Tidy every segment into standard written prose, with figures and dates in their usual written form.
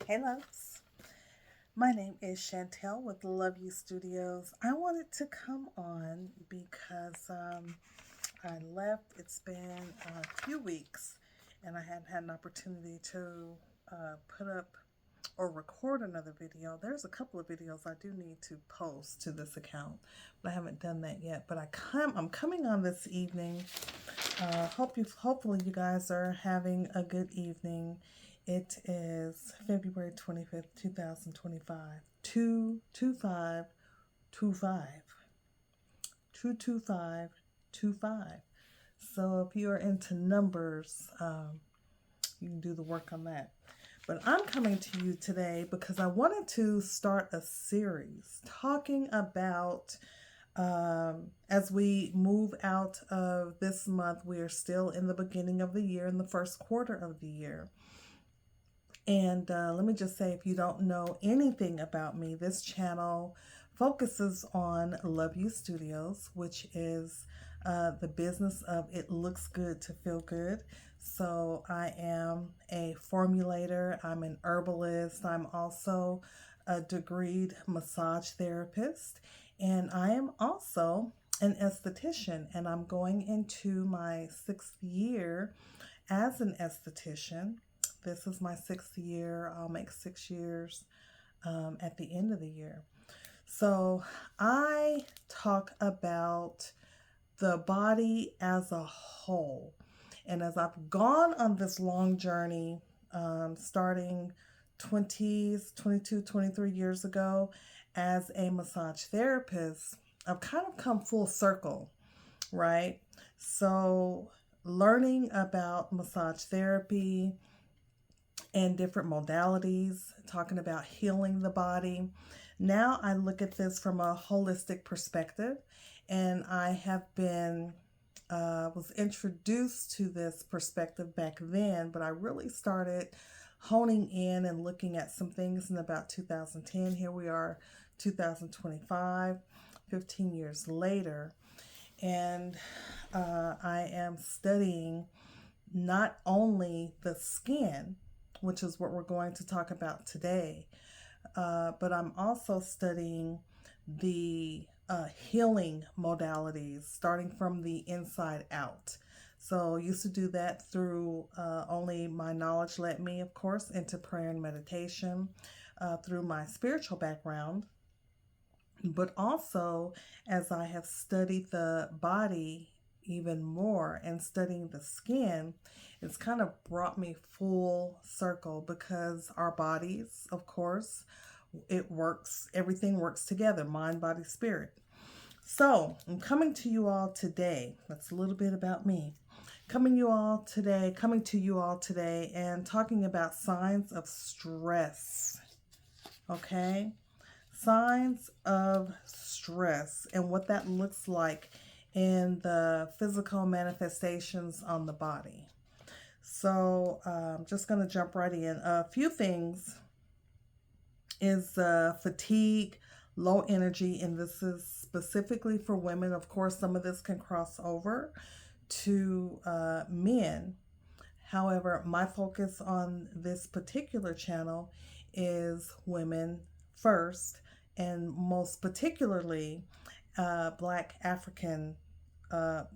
Hey loves, my name is Chantel with Love You Studios. I wanted to come on because I left. It's been a few weeks and I hadn't had an opportunity to put up or record another video. There's a couple of videos I do need to post to this account, but I haven't done that yet. But I'm coming on this evening. Hopefully you guys are having a good evening. It is February 25th, 2025. 22525. 22525. So if you are into numbers, you can do the work on that. But I'm coming to you today because I wanted to start a series talking about as we move out of this month. We are still in the beginning of the year, in the first quarter of the year. And let me just say, if you don't know anything about me, this channel focuses on Love You Studios, which is the business of it looks good to feel good. So I am a formulator, I'm an herbalist, I'm also a degreed massage therapist, and I am also an esthetician, and I'm going into my 6th year as an esthetician. This is my 6th year. I'll make 6 years at the end of the year. So I talk about the body as a whole. And as I've gone on this long journey, starting 20s, 22, 23 years ago as a massage therapist, I've kind of come full circle, right? So learning about massage therapy and different modalities, talking about healing the body. Now I look at this from a holistic perspective, and I have been was introduced to this perspective back then, but I really started honing in and looking at some things in about 2010. Here we are, 2025, 15 years later, and I am studying not only the skin, which is what we're going to talk about today, but I'm also studying the healing modalities starting from the inside out. So I used to do that through only my knowledge led me, of course, into prayer and meditation, through my spiritual background, but also as I have studied the body even more and studying the skin, it's kind of brought me full circle because our bodies, of course, everything works together, mind, body, spirit. So I'm coming to you all today. That's a little bit about me. Coming to you all today and talking about signs of stress. Okay? Signs of stress and what that looks like in the physical manifestations on the body. So I'm just going to jump right in. A few things is fatigue, low energy, and this is specifically for women. Of course, some of this can cross over to men. However, my focus on this particular channel is women first, and most particularly Black African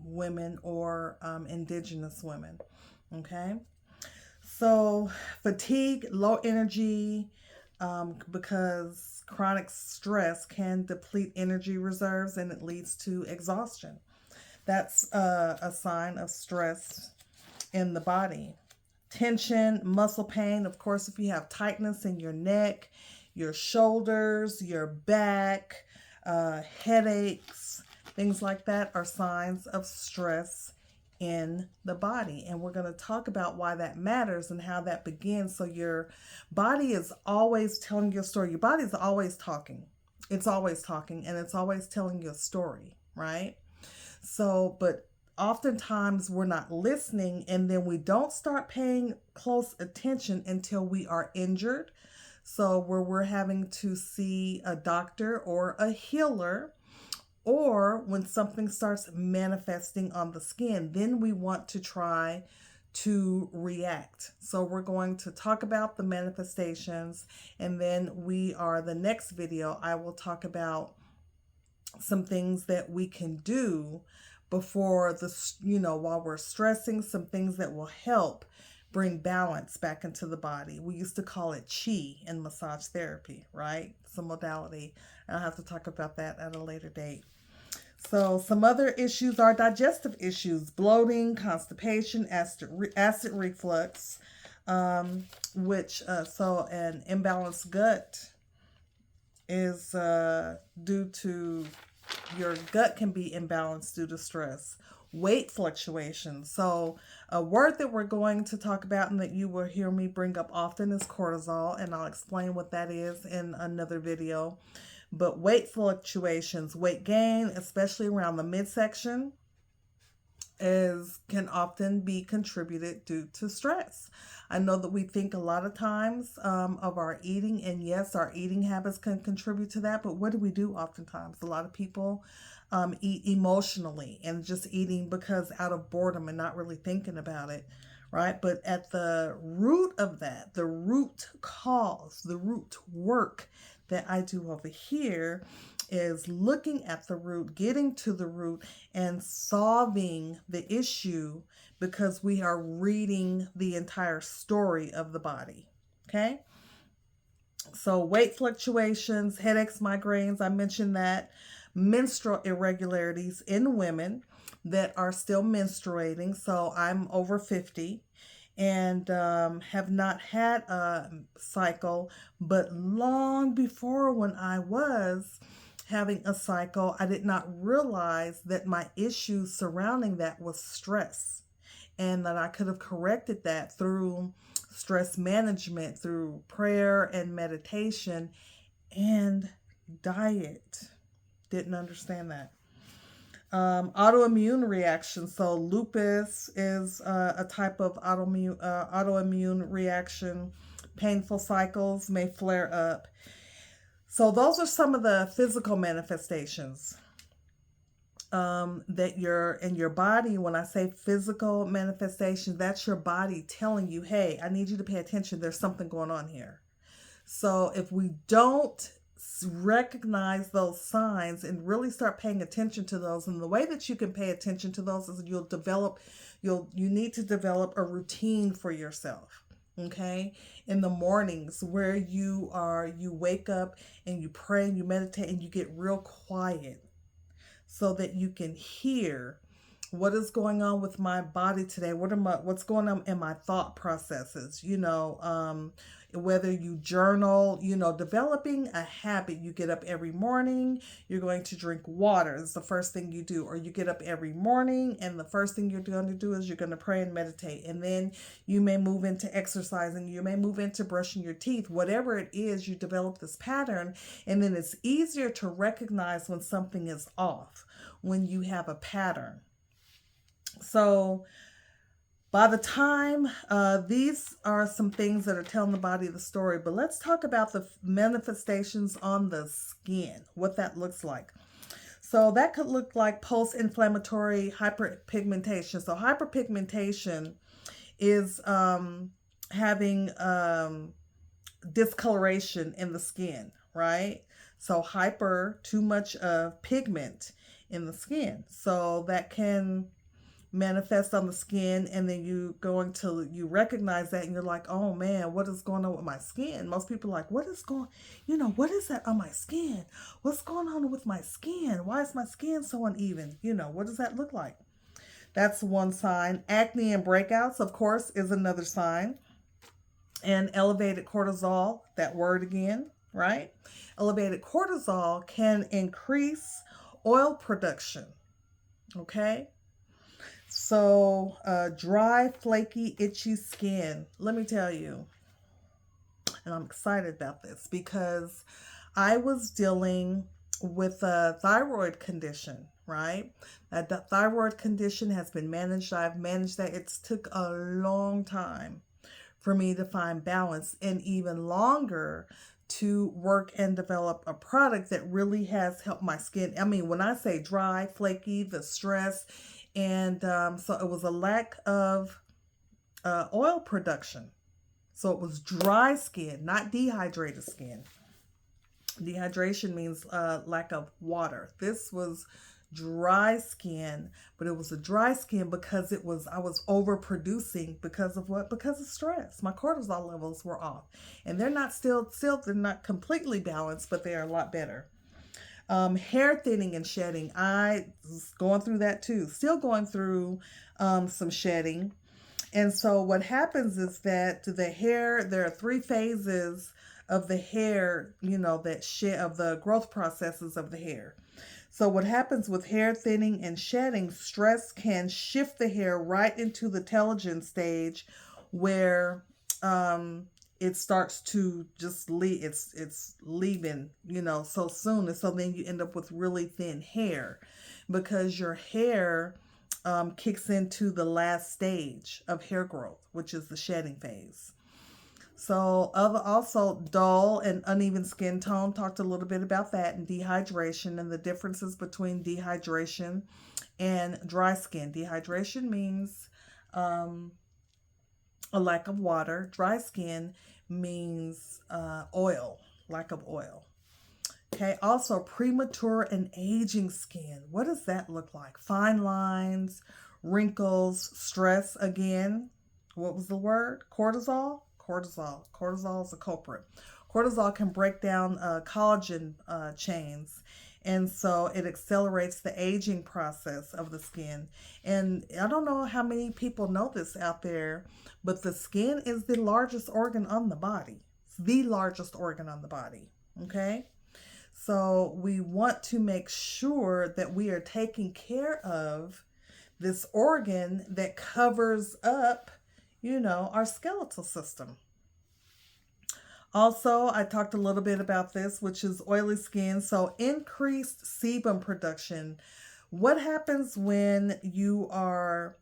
women or indigenous women. Okay, so fatigue, low energy, because chronic stress can deplete energy reserves and it leads to exhaustion. That's a sign of stress in the body. Tension, muscle pain, of course, if you have tightness in your neck, your shoulders, your back, headaches, things like that are signs of stress in the body. And we're going to talk about why that matters and how that begins. So your body is always telling your story. Your body is always talking. It's always talking and it's always telling you a story, right? So, but oftentimes we're not listening and then we don't start paying close attention until we are injured. So, where we're having to see a doctor or a healer, or when something starts manifesting on the skin, then we want to try to react. So we're going to talk about the manifestations, and then the next video, I will talk about some things that we can do before while we're stressing, some things that will help bring balance back into the body. We used to call it chi in massage therapy, right? It's a modality. I'll have to talk about that at a later date. So some other issues are digestive issues: bloating, constipation, acid reflux, an imbalanced gut is due to your gut can be imbalanced due to stress. Weight fluctuations. So a word that we're going to talk about and that you will hear me bring up often is cortisol, and I'll explain what that is in another video. But weight fluctuations, weight gain, especially around the midsection, can often be contributed due to stress. I know that we think a lot of times of our eating, and yes, our eating habits can contribute to that, but what do we do oftentimes? A lot of people eat emotionally and just eating because out of boredom and not really thinking about it, right? But at the root of that, the root cause, the root work that I do over here is looking at the root, getting to the root, and solving the issue, because we are reading the entire story of the body. Okay? So weight fluctuations, headaches, migraines, I mentioned that. Menstrual irregularities in women that are still menstruating. So I'm over 50 and have not had a cycle, but long before, when I was having a cycle, I did not realize that my issues surrounding that was stress, and that I could have corrected that through stress management, through prayer and meditation and diet. Didn't understand that. Autoimmune reaction. So lupus is a type of autoimmune reaction. Painful cycles may flare up. So those are some of the physical manifestations that you're in your body. When I say physical manifestation, that's your body telling you, hey, I need you to pay attention. There's something going on here. So if we don't recognize those signs and really start paying attention to those, and the way that you can pay attention to those is you need to develop a routine for yourself. Okay, in the mornings where you wake up and you pray and you meditate and you get real quiet so that you can hear what is going on with my body today. What's going on in my thought processes? Whether you journal, developing a habit. You get up every morning, you're going to drink water. It's the first thing you do. Or you get up every morning and the first thing you're going to do is you're going to pray and meditate. And then you may move into exercising. You may move into brushing your teeth. Whatever it is, you develop this pattern. And then it's easier to recognize when something is off, when you have a pattern. So by the time, these are some things that are telling the body the story, but let's talk about the manifestations on the skin, what that looks like. So that could look like post-inflammatory hyperpigmentation. So hyperpigmentation is having discoloration in the skin, right? So too much of pigment in the skin. So that can manifest on the skin, and then you recognize that and you're like, oh man, what is going on with my skin? Most people are like, what is that on my skin? What's going on with my skin? Why is my skin so uneven? What does that look like? That's one sign. Acne and breakouts, of course, is another sign. And elevated cortisol, that word again, right? Elevated cortisol can increase oil production. Okay? So dry, flaky, itchy skin. Let me tell you, and I'm excited about this because I was dealing with a thyroid condition, right? That thyroid condition has been managed. I've managed that. It's took a long time for me to find balance, and even longer to work and develop a product that really has helped my skin. I mean, when I say dry, flaky, the stress, and so it was a lack of oil production. So it was dry skin, not dehydrated skin. Dehydration means lack of water. This was dry skin, but it was a dry skin because I was overproducing because of what? Because of stress. My cortisol levels were off, and they're not they're not completely balanced, but they are a lot better. Hair thinning and shedding. I was going through that too. Still going through some shedding. And so what happens is that the hair, there are 3 phases of the hair, that shed of the growth processes of the hair. So what happens with hair thinning and shedding, stress can shift the hair right into the telogen stage where it starts to just leave. It's leaving, so soon. And so then you end up with really thin hair because your hair kicks into the last stage of hair growth, which is the shedding phase. So also dull and uneven skin tone, talked a little bit about that, and dehydration and the differences between dehydration and dry skin. Dehydration means a lack of water. Dry skin means oil, lack of oil. Okay, also premature and aging skin. What does that look like? Fine lines, wrinkles, stress again. What was the word? Cortisol? Cortisol. Cortisol is a culprit. Cortisol can break down collagen chains, and so it accelerates the aging process of the skin. And I don't know how many people know this out there, but the skin is the largest organ on the body. It's the largest organ on the body. Okay? So we want to make sure that we are taking care of this organ that covers up, our skeletal system. Also, I talked a little bit about this, which is oily skin. So increased sebum production. What happens when you are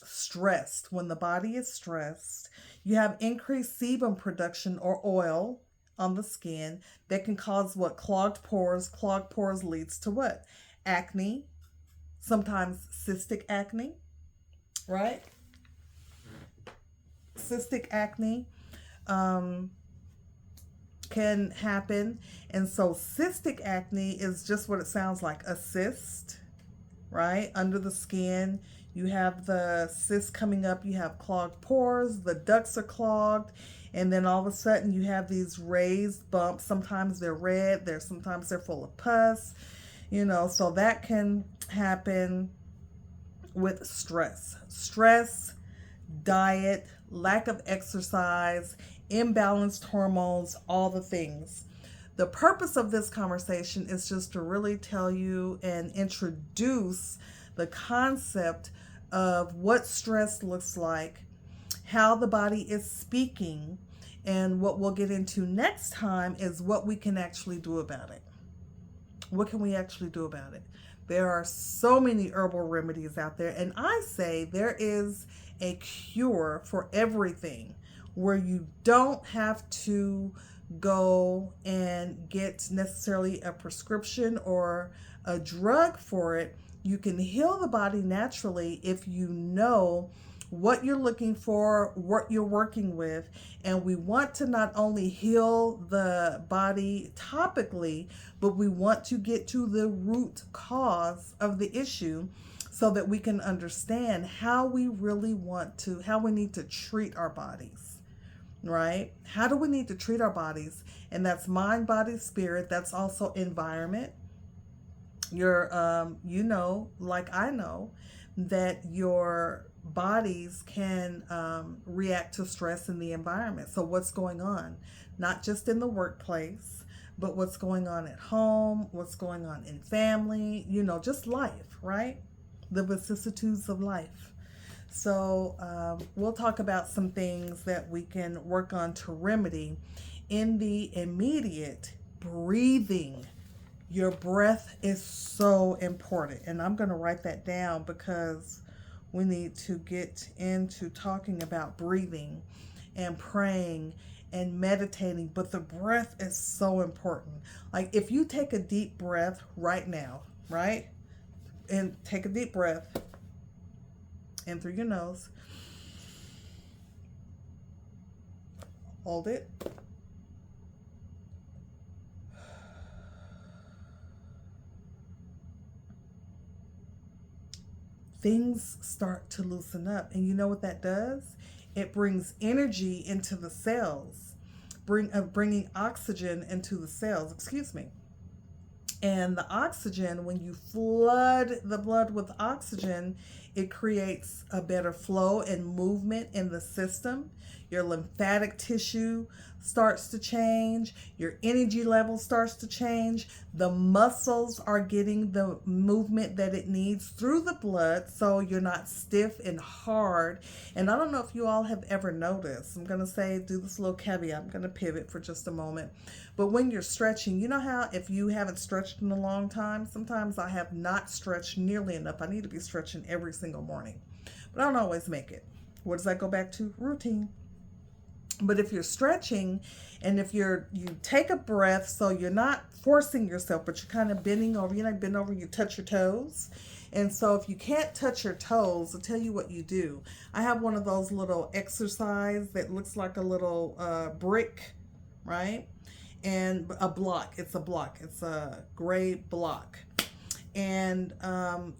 stressed? When the body is stressed, you have increased sebum production or oil on the skin that can cause what? Clogged pores. Clogged pores leads to what? Acne, sometimes cystic acne, right? Cystic acne can happen. And so cystic acne is just what it sounds like, a cyst, right? Under the skin. You have the cyst coming up, you have clogged pores, the ducts are clogged, and then all of a sudden you have these raised bumps. Sometimes they're red, sometimes they're full of pus, so that can happen with stress. Stress, diet, lack of exercise, imbalanced hormones, all the things. The purpose of this conversation is just to really tell you and introduce the concept of what stress looks like, how the body is speaking, and what we'll get into next time is what we can actually do about it. What can we actually do about it? There are so many herbal remedies out there, and I say there is a cure for everything where you don't have to go and get necessarily a prescription or a drug for it. You can heal the body naturally if you know what you're looking for, what you're working with. And we want to not only heal the body topically, but we want to get to the root cause of the issue so that we can understand how we need to treat our bodies, right? How do we need to treat our bodies? And that's mind, body, spirit. That's also environment. Like I know that your bodies can react to stress in the environment. So what's going on? Not just in the workplace, but what's going on at home, what's going on in family, just life, right? The vicissitudes of life. So we'll talk about some things that we can work on to remedy in the immediate. Breathing. Your breath is so important. And I'm going to write that down because we need to get into talking about breathing and praying and meditating. But the breath is so important. Like if you take a deep breath right now, right? And take a deep breath in through your nose Hold it. Things start to loosen up. And you know what that does? It brings energy into the cells, bringing oxygen into the cells, excuse me. And the oxygen, when you flood the blood with oxygen, it creates a better flow and movement in the system. Your lymphatic tissue starts to change. Your energy level starts to change. The muscles are getting the movement that it needs through the blood, so you're not stiff and hard. And I don't know if you all have ever noticed, I'm going to say, do this little caveat. I'm going to pivot for just a moment. But when you're stretching, you know how if you haven't stretched in a long time, sometimes I have not stretched nearly enough. I need to be stretching every single morning, but I don't always make it. What does that go back to? Routine. But if you're stretching and if you take a breath, so you're not forcing yourself, but you're kind of bending over, bend over, you touch your toes. And so if you can't touch your toes, I'll tell you what you do. I have one of those little exercise that looks like a little brick, right? And a block. It's a block. It's a gray block. And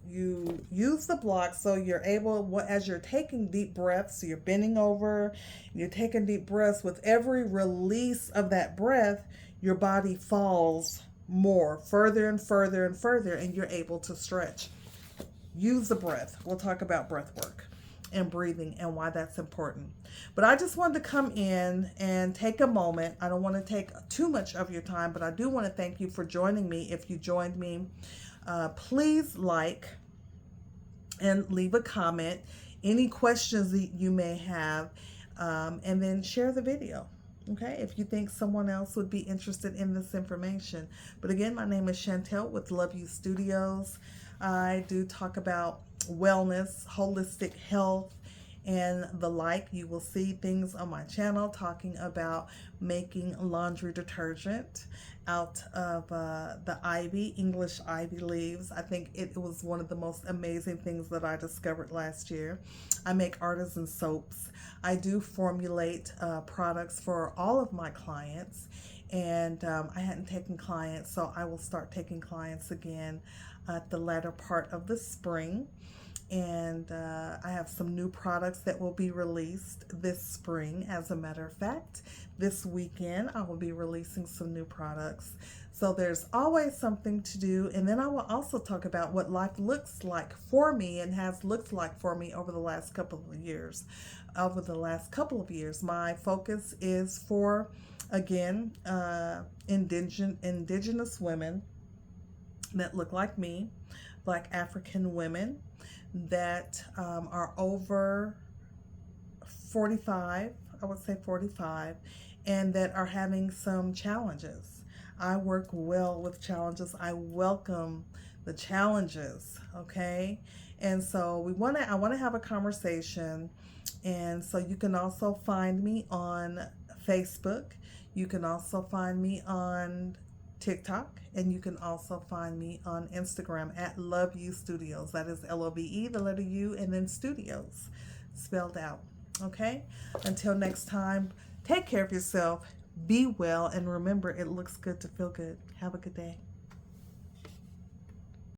you use the block so you're able, as you're taking deep breaths, so you're bending over, you're taking deep breaths. With every release of that breath, your body falls more, further and further and further, and you're able to stretch. Use the breath. We'll talk about breath work and breathing and why that's important. But I just wanted to come in and take a moment. I don't want to take too much of your time, but I do want to thank you for joining me. If you joined me, please like and leave a comment, any questions that you may have, and then share the video. Okay, if you think someone else would be interested in this information. But again, my name is Chantel with Love You Studios. I do talk about wellness, holistic health, and the like. You will see things on my channel talking about making laundry detergent out of the English ivy leaves. I think it was one of the most amazing things that I discovered last year. I make artisan soaps. I do formulate products for all of my clients, and I hadn't taken clients, so I will start taking clients again at the latter part of the spring. And I have some new products that will be released this spring. As a matter of fact, this weekend I will be releasing some new products. So there's always something to do. And then I will also talk about what life looks like for me and has looked like for me over the last couple of years. My focus is for, again, indigenous women that look like me, Black African women that are over 45, I would say 45, and that are having some challenges. I work well with challenges. I welcome the challenges, okay? And so I want to have a conversation. And so you can also find me on Facebook. You can also find me on TikTok, and you can also find me on Instagram at Love You Studios. That is LOVE, the letter U, and then Studios spelled out. Okay? Until next time, take care of yourself, be well, and remember, it looks good to feel good. Have a good day.